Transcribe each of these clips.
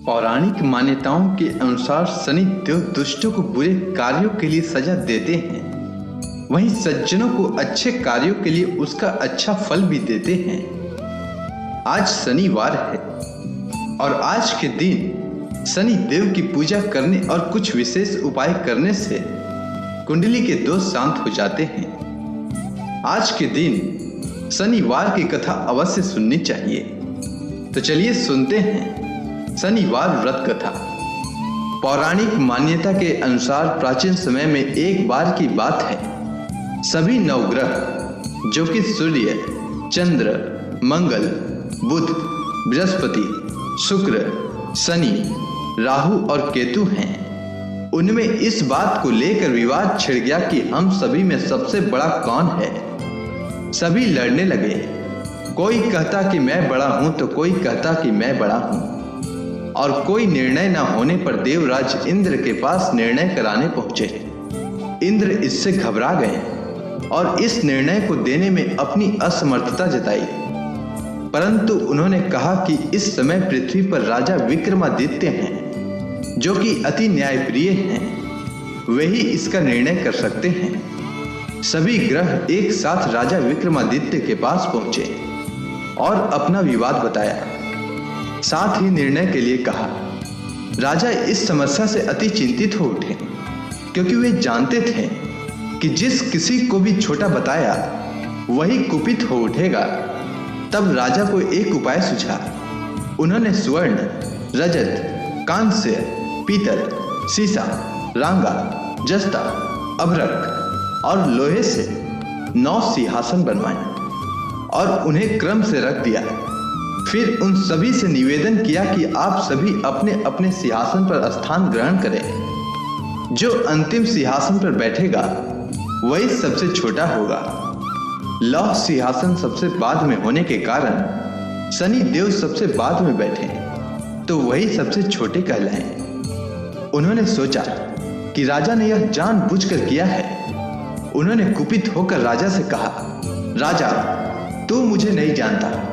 पौराणिक मान्यताओं के अनुसार शनि देव दुष्टों को बुरे कार्यों के लिए सजा देते हैं, वहीं सज्जनों को अच्छे कार्यों के लिए उसका अच्छा फल भी देते हैं। आज शनिवार है और आज के दिन शनि देव की पूजा करने और कुछ विशेष उपाय करने से कुंडली के दोष शांत हो जाते हैं। आज के दिन शनिवार की कथा अवश्य सुननी चाहिए। तो चलिए सुनते हैं शनिवार व्रत कथा। पौराणिक मान्यता के अनुसार प्राचीन समय में एक बार की बात है, सभी नवग्रह जो कि सूर्य, चंद्र, मंगल, बुध, बृहस्पति, शुक्र, शनि, राहु और केतु हैं, उनमें इस बात को लेकर विवाद छिड़ गया कि हम सभी में सबसे बड़ा कौन है। सभी लड़ने लगे, कोई कहता कि मैं बड़ा हूं तो कोई कहता कि मैं बड़ा हूं, और कोई निर्णय न होने पर देवराज इंद्र के पास निर्णय कराने पहुंचे। इंद्र इससे घबरा गए और इस निर्णय को देने में अपनी असमर्थता जताई, परंतु उन्होंने कहा कि इस समय पृथ्वी पर राजा विक्रमादित्य हैं, जो कि अति न्यायप्रिय हैं, वही इसका निर्णय कर सकते हैं। सभी ग्रह एक साथ राजा विक्रमादित्य के पास पहुंचे और अपना विवाद बताया, साथ ही निर्णय के लिए कहा। राजा इस समस्या से अति चिंतित हो उठे, क्योंकि वे जानते थे कि जिस किसी को भी छोटा बताया वही कुपित हो उठेगा। तब राजा को एक उपाय सूझा। उन्होंने स्वर्ण, रजत, कांस्य, पीतल, सीसा, रांगा, जस्ता, अभ्रक और लोहे से 9 सिंहासन बनवाए और उन्हें क्रम से रख दिया। फिर उन सभी से निवेदन किया कि आप सभी अपने अपने सिंहासन पर स्थान ग्रहण करें। जो अंतिम सिंहासन पर बैठेगा वही सबसे छोटा होगा। लौह सिंहासन सबसे बाद में होने के कारण शनि देव सबसे बाद में बैठे तो वही सबसे छोटे कहलाएं। उन्होंने सोचा कि राजा ने यह जानबूझकर किया है। उन्होंने कुपित होकर राजा से कहा, राजा, तू मुझे नहीं जानता।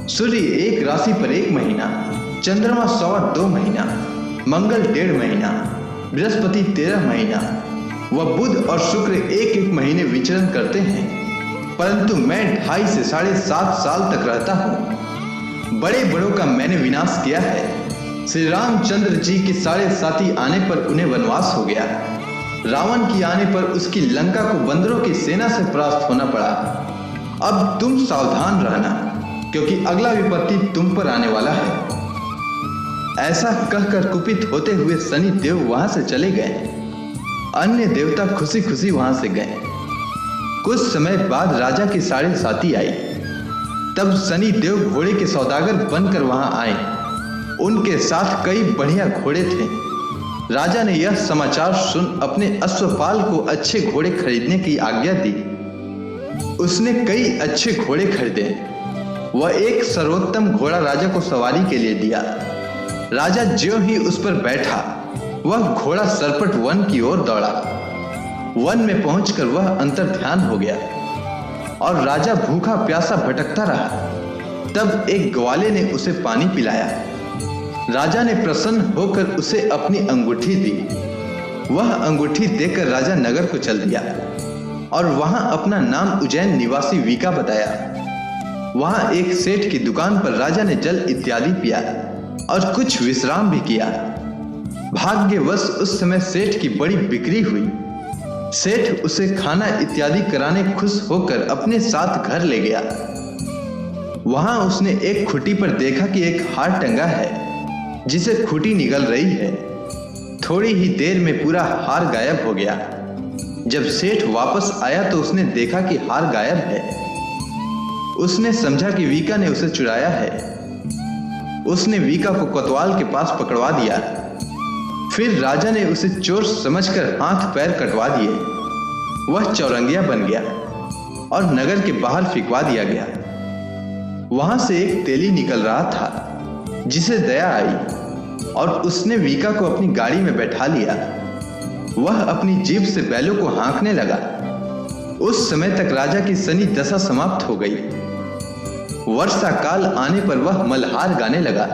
सूर्य एक राशि पर 1 महीना, चंद्रमा 2.25 महीना, मंगल 1.5 महीना, बृहस्पति 13 महीना व बुध और शुक्र 1-1 महीने विचरण करते हैं, परंतु मैं 2.5 से 7.5 साल तक रहता हूँ। बड़े बड़ों का मैंने विनाश किया है। श्री रामचंद्र जी के 7.5 आने पर उन्हें वनवास हो गया। रावण की आने पर उसकी लंका को बंदरों की सेना से परास्त होना पड़ा। अब तुम सावधान रहना, क्योंकि अगला विपत्ति तुम पर आने वाला है। ऐसा कहकर कुपित होते हुए शनि देव वहां से चले गए। अन्य देवता खुशी खुशी वहां से गए। कुछ समय बाद राजा की 7.5 आई। तब शनि देव घोड़े के सौदागर बनकर वहां आए। उनके साथ कई बढ़िया घोड़े थे। राजा ने यह समाचार सुन अपने अश्वपाल को अच्छे घोड़े खरीदने की आज्ञा दी। उसने कई अच्छे घोड़े खरीदे। वह एक सर्वोत्तम घोड़ा राजा को सवारी के लिए दिया। राजा ज्यों ही उस पर बैठा, वह घोड़ा सरपट वन की ओर दौड़ा। वन में पहुंचकर वह अंतर्ध्यान हो गया और राजा भूखा प्यासा भटकता रहा। तब एक ग्वाले ने उसे पानी पिलाया। राजा ने प्रसन्न होकर उसे अपनी अंगूठी दी। वह अंगूठी देकर राजा नगर को चल दिया और वहां अपना नाम उज्जैन निवासी वीका बताया। वहां एक सेठ की दुकान पर राजा ने जल इत्यादि पिया और कुछ विश्राम भी किया। भाग्यवश उस समय सेठ की बड़ी बिक्री हुई। सेठ उसे खाना इत्यादि कराने खुश होकर अपने साथ घर ले गया। वहां उसने एक खूंटी पर देखा कि एक हार टंगा है, जिसे खूंटी निगल रही है। थोड़ी ही देर में पूरा हार गायब हो गया। जब सेठ वापस आया तो उसने देखा कि हार गायब है। उसने समझा कि वीका ने उसे चुराया है। उसने वीका को कोतवाल के पास पकड़वा दिया। फिर राजा ने उसे चोर समझकर हाथ पैर कटवा दिए। वह चौरंगिया बन गया और नगर के बाहर फिकवा दिया गया। वहां से एक तेली निकल रहा था, जिसे दया आई और उसने वीका को अपनी गाड़ी में बैठा लिया। वह अपनी जीभ से बैलों को हाँकने लगा। उस समय तक राजा की शनि दशा समाप्त हो गई। वर्षा काल आने पर वह मल्हार गाने लगा।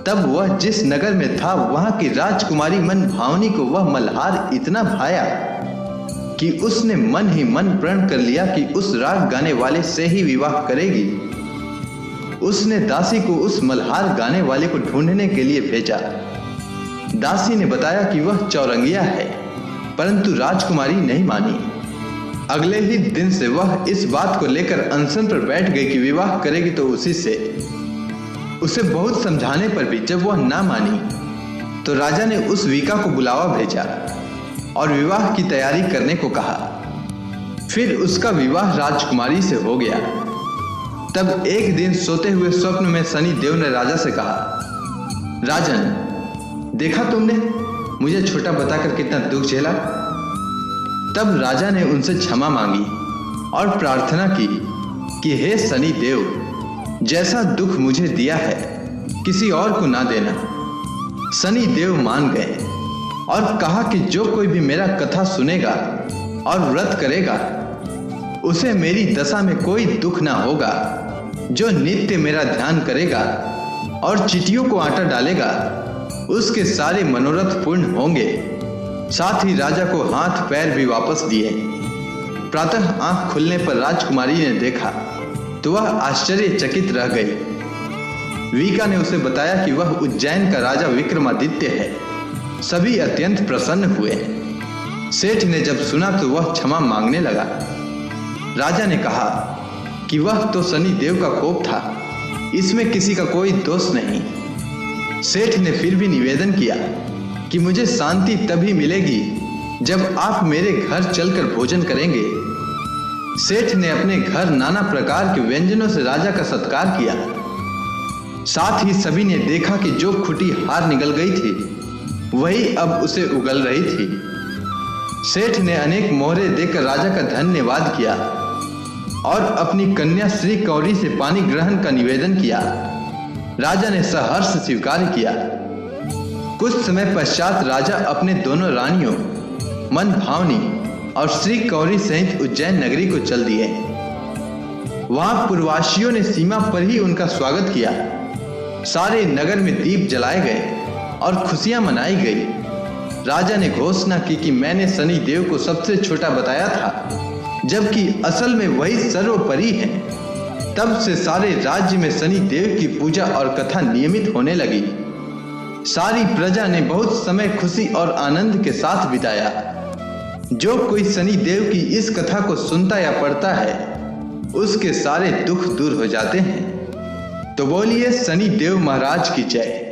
तब वह जिस नगर में था वहां की राजकुमारी मन भावनी को वह मल्हार इतना भाया कि उसने मन ही मन प्रण कर लिया कि उस राग गाने वाले से ही विवाह करेगी। उसने दासी को उस मल्हार गाने वाले को ढूंढने के लिए भेजा। दासी ने बताया कि वह चौरंगिया है, परंतु राजकुमारी नहीं मानी। अगले ही दिन से वह इस बात को लेकर अनशन पर बैठ गई कि विवाह करेगी तो उसी से। उसे बहुत समझाने पर भी जब वह ना मानी तो राजा ने उस वीका को बुलावा भेजा और विवाह की तैयारी करने को कहा। फिर उसका विवाह राजकुमारी से हो गया। तब एक दिन सोते हुए स्वप्न में शनि देव ने राजा से कहा, राजन, देखा तुमने मुझे छोटा बताकर कितना दुख झेला। तब राजा ने उनसे क्षमा मांगी और प्रार्थना की कि हे शनि देव, जैसा दुख मुझे दिया है किसी और को ना देना। शनि देव मान गए और कहा कि जो कोई भी मेरा कथा सुनेगा और व्रत करेगा उसे मेरी दशा में कोई दुख ना होगा। जो नित्य मेरा ध्यान करेगा और चिटियों को आटा डालेगा उसके सारे मनोरथ पूर्ण होंगे। साथ ही राजा को हाथ पैर भी वापस दिए। प्रातः आंख खुलने पर राजकुमारी ने देखा तो वह आश्चर्यचकित रह गई। वीका ने उसे बताया कि वह उज्जैन का राजा विक्रमादित्य है। सभी अत्यंत प्रसन्न हुए। सेठ ने जब सुना तो वह क्षमा मांगने लगा। राजा ने कहा कि वह तो शनि देव का कोप था, इसमें किसी का कोई दोष नहीं। सेठ ने फिर भी निवेदन किया कि मुझे शांति तभी मिलेगी जब आप मेरे घर चलकर भोजन करेंगे। सेठ ने अपने घर नाना प्रकार के व्यंजनों से राजा का सत्कार किया। साथ ही सभी ने देखा कि जो खुटी हार निकल गई थी वही अब उसे उगल रही थी। सेठ ने अनेक मोहरे देकर राजा का धन्यवाद किया और अपनी कन्या श्री कौरी से पानी ग्रहण का निवेदन किया। राजा ने सहर्ष स्वीकार किया। कुछ समय पश्चात राजा अपने दोनों रानियों मन भावनी और श्री कौरी सहित उज्जैन नगरी को चल दिए। वहां पूर्ववासियों ने सीमा पर ही उनका स्वागत किया। सारे नगर में दीप जलाए गए और खुशियां मनाई गई। राजा ने घोषणा की कि मैंने शनि देव को सबसे छोटा बताया था, जबकि असल में वही सर्वोपरि है। तब से सारे राज्य में शनि देव की पूजा और कथा नियमित होने लगी। सारी प्रजा ने बहुत समय खुशी और आनंद के साथ बिताया। जो कोई शनि देव की इस कथा को सुनता या पढ़ता है उसके सारे दुख दूर हो जाते हैं। तो बोलिए शनि देव महाराज की जय।